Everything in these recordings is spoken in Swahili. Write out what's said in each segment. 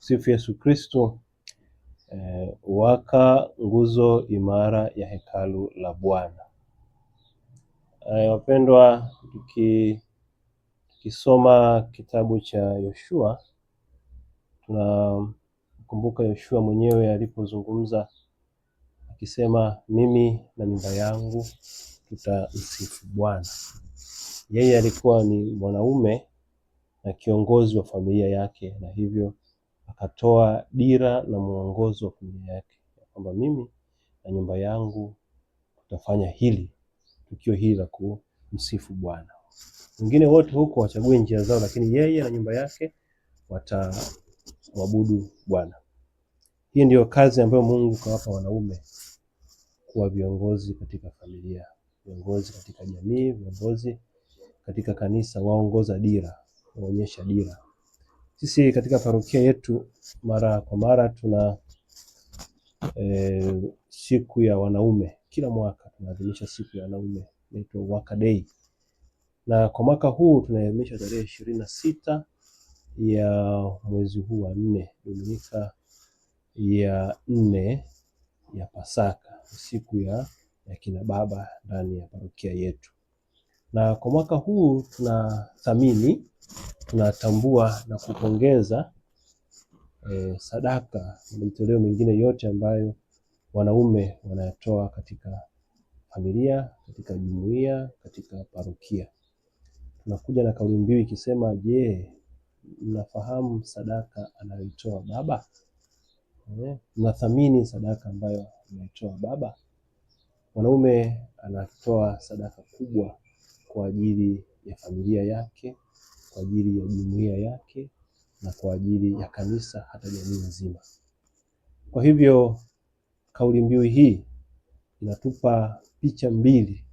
Sifu Yesu Kristo. Waka nguzo imara ya hekalu la Bwana. Wapendwa, tukisoma kitabu cha Yoshua tunakumbuka Yoshua mwenyewe alipozungumza akisema, mimi na nyumba yangu tutamsifu Bwana. Yeye alikuwa ni mwanaume na kiongozi wa familia yake, na hivyo akatoa dira na mwongozo wa familia yake kwamba mimi na nyumba yangu tutafanya hili, tukio hili la kumsifu Bwana. Wengine wote huko wachague njia zao, lakini yeye na nyumba yake watamwabudu Bwana. Hii ndiyo kazi ambayo Mungu kawapa wanaume, kuwa viongozi katika familia, viongozi katika jamii, viongozi katika kanisa, waongoza dira, waonyesha dira. Sisi katika parokia yetu mara kwa mara tuna siku ya wanaume. Kila mwaka tunaadhimisha siku ya wanaume, inaitwa Waka Day. Na kwa mwaka huu tunaadhimisha tarehe 26 ya mwezi huu wa 4, Dominika ya 4 ya Pasaka, siku ya kina baba ndani ya parokia yetu. Na kwa mwaka huu tunathamini, tunatambua na kupongeza sadaka na matoleo mengine yote ambayo wanaume wanatoa katika familia, katika jumuiya, katika parokia. Tunakuja na kauli mbiu ikisema, je, mnafahamu sadaka anayoitoa baba? Mnathamini sadaka ambayo anaitoa baba? Mwanaume anatoa sadaka kubwa kwa ajili ya familia yake, kwa ajili ya jumuiya yake na kwa ajili ya kanisa, hata jamii nzima. Kwa hivyo kauli mbiu hii inatupa picha mbili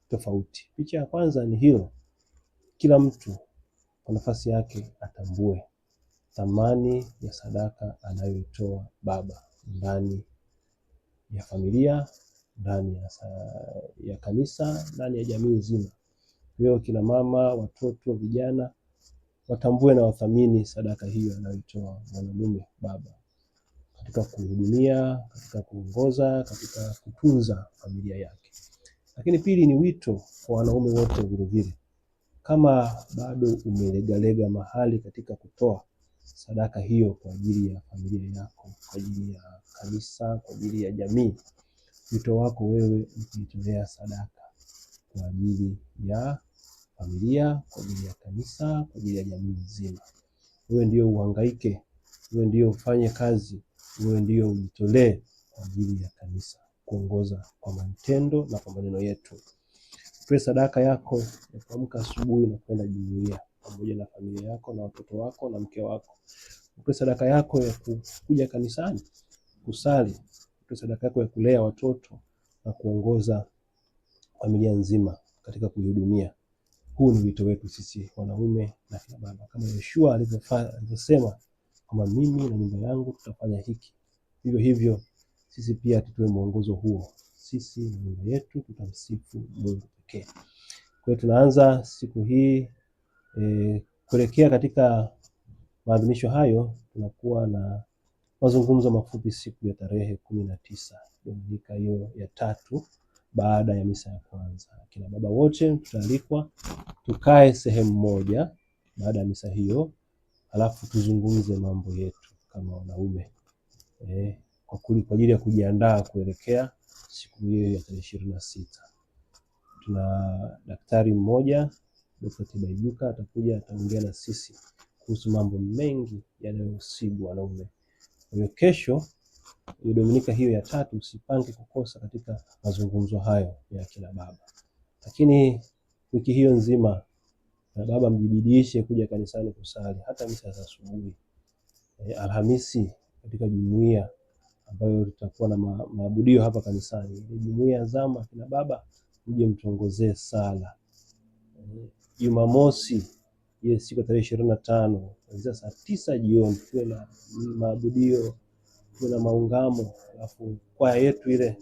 tofauti. Picha ya kwanza ni hilo, kila mtu kwa nafasi yake atambue thamani ya sadaka anayoitoa baba ndani ya familia, ndani ya kanisa, ndani ya jamii nzima. Leo kina mama, watoto, vijana watambue na wathamini sadaka hiyo anayoitoa mwanamume baba katika kuhudumia, katika kuongoza, katika kutunza familia yake. Lakini pili ni wito kwa wanaume wote vilevile. Kama bado umelegalega mahali katika kutoa sadaka hiyo kwa ajili ya familia yako, kwa ajili ya kanisa, kwa ajili ya jamii, wito wako wewe ni kujitolea sadaka kwa ajili ya familia, kwa ajili ya kanisa, kwa ajili ya jamii nzima. Wewe ndio uhangaike, wewe ndio ufanye kazi, wewe ndio ujitolee kwa ajili ya kanisa, kuongoza kwa matendo na kwa maneno yetu. Utoe sadaka yako ya kuamka asubuhi na kwenda jumuiya pamoja na familia yako na watoto wako na mke wako. Utoe sadaka yako ya kuja kanisani kusali. Utoe sadaka yako ya kulea watoto na kuongoza familia nzima katika kuhudumia. Huu ni wito wetu sisi wanaume na kina baba, kama Yoshua alivyosema kwamba mimi na nyumba yangu tutafanya hiki. Hivyo hivyo sisi pia tutoe mwongozo huo. Sisi na nyumba yetu tutamsifu Mungu pekee. Kwa hiyo tunaanza siku hii kuelekea katika maadhimisho hayo, tunakuwa na mazungumzo mafupi siku ya tarehe 19, Dominika hiyo ya 3 baada ya misa ya kwanza. Kina baba wote tutaalikwa tukae sehemu moja baada ya misa hiyo, alafu tuzungumze mambo yetu kama wanaume kwa ajili ya kujiandaa kuelekea siku hiyo ya tarehe 26. Tuna daktari mmoja, Dr. Tibaijuka, atakuja ataongea na sisi kuhusu mambo mengi yanayohusu wanaume. Kwa hiyo kesho Dominika hiyo ya 3 usipange kukosa katika mazungumzo hayo ya kina baba. Lakini wiki hiyo nzima na baba mjibidishe kuja kanisani kusali, hata misa za asubuhi. Alhamisi katika jumuiya ambayo tutakuwa na maabudio hapa kanisani, jumuiya ya Zama kina baba mje mtuongozee sala. Jumamosi ile siku ya tarehe 25 kuanzia saa 9 jioni tuwe na maabudio, tuwe na maungamo, alafu kwaya yetu ile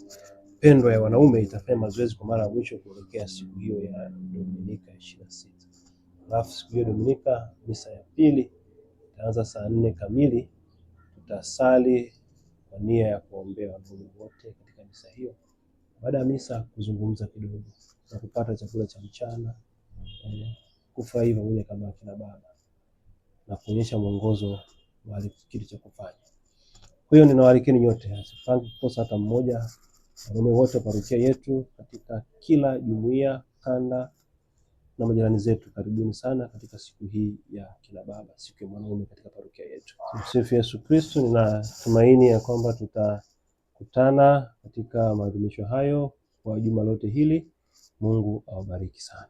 pendwa ya wanaume itafanya mazoezi kwa mara ya mwisho kuelekea siku hiyo ya Dominika 26. Alafu siku hiyo Dominika misa ya pili itaanza saa 4 kamili tutasali kwa nia ya kuombea wanaume wote katika misa hiyo. Baada ya misa kuzungumza kidogo na kupata chakula cha mchana, kufurahi pamoja kama kina baba na kuonyesha mwongozo wa kitu cha kufanya. Kwa hiyo ninawaalikeni nyote, asipange kukosa hata mmoja, wanaume wote parokia yetu katika kila jumuiya, kanda na majirani zetu, karibuni sana katika siku hii ya kina baba, siku ya mwanaume katika parokia yetu. Tumsifu Yesu Kristo. Ninatumaini ya kwamba tutakutana katika maadhimisho hayo kwa juma lote hili. Mungu awabariki sana.